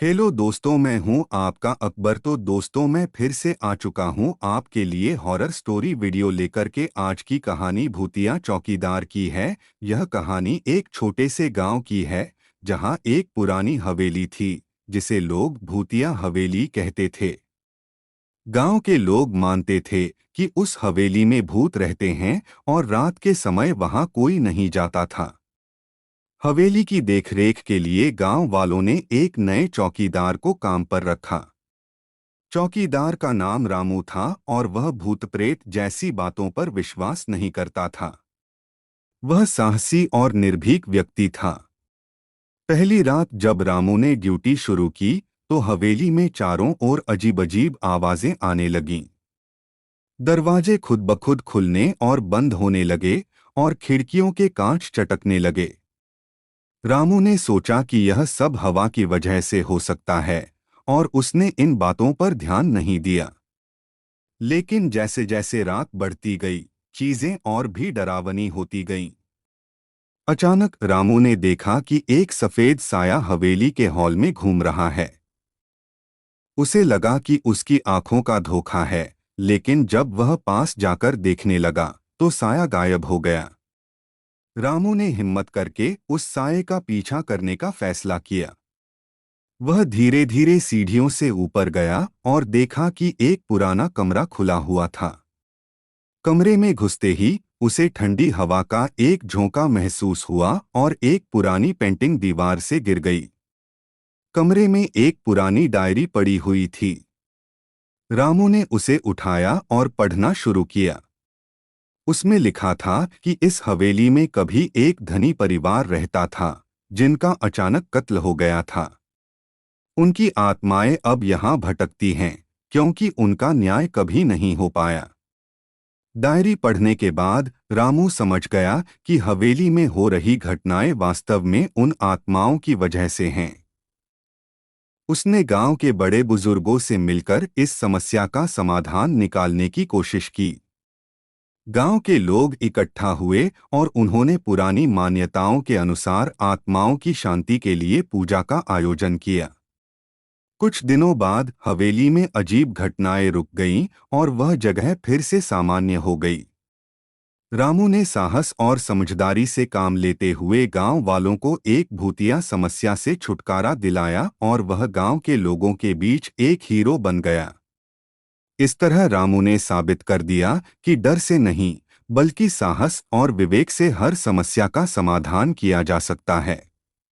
Hello दोस्तों, मैं हूं आपका अकबर। तो दोस्तों, मैं फिर से आ चुका हूं आपके लिए हॉरर स्टोरी वीडियो लेकर के। आज की कहानी भूतिया चौकीदार की है। यह कहानी एक छोटे से गांव की है जहां एक पुरानी हवेली थी जिसे लोग भूतिया हवेली कहते थे। गांव के लोग मानते थे कि उस हवेली में भूत रहते हैं और रात के समय वहां कोई नहीं जाता था। हवेली की देखरेख के लिए गांव वालों ने एक नए चौकीदार को काम पर रखा। चौकीदार का नाम रामू था और वह भूत प्रेत जैसी बातों पर विश्वास नहीं करता था। वह साहसी और निर्भीक व्यक्ति था। पहली रात जब रामू ने ड्यूटी शुरू की तो हवेली में चारों ओर अजीब-अजीब आवाजें आने लगीं। दरवाजे खुद ब खुद खुलने और बंद होने लगे और खिड़कियों के कांच चटकने लगे। रामू ने सोचा कि यह सब हवा की वजह से हो सकता है और उसने इन बातों पर ध्यान नहीं दिया। लेकिन जैसे जैसे रात बढ़ती गई, चीजें और भी डरावनी होती गईं। अचानक रामू ने देखा कि एक सफेद साया हवेली के हॉल में घूम रहा है। उसे लगा कि उसकी आंखों का धोखा है, लेकिन जब वह पास जाकर देखने लगा तो साया गायब हो गया। रामू ने हिम्मत करके उस साये का पीछा करने का फैसला किया। वह धीरे धीरे सीढ़ियों से ऊपर गया और देखा कि एक पुराना कमरा खुला हुआ था। कमरे में घुसते ही उसे ठंडी हवा का एक झोंका महसूस हुआ और एक पुरानी पेंटिंग दीवार से गिर गई। कमरे में एक पुरानी डायरी पड़ी हुई थी। रामू ने उसे उठाया और पढ़ना शुरू किया। उसमें लिखा था कि इस हवेली में कभी एक धनी परिवार रहता था जिनका अचानक कत्ल हो गया था। उनकी आत्माएं अब यहाँ भटकती हैं क्योंकि उनका न्याय कभी नहीं हो पाया। डायरी पढ़ने के बाद रामू समझ गया कि हवेली में हो रही घटनाएं वास्तव में उन आत्माओं की वजह से हैं। उसने गांव के बड़े बुजुर्गों से मिलकर इस समस्या का समाधान निकालने की कोशिश की। गांव के लोग इकट्ठा हुए और उन्होंने पुरानी मान्यताओं के अनुसार आत्माओं की शांति के लिए पूजा का आयोजन किया। कुछ दिनों बाद हवेली में अजीब घटनाएं रुक गईं और वह जगह फिर से सामान्य हो गई। रामू ने साहस और समझदारी से काम लेते हुए गांव वालों को एक भूतिया समस्या से छुटकारा दिलाया और वह गांव के लोगों के बीच एक हीरो बन गया। इस तरह रामू ने साबित कर दिया कि डर से नहीं, बल्कि साहस और विवेक से हर समस्या का समाधान किया जा सकता है।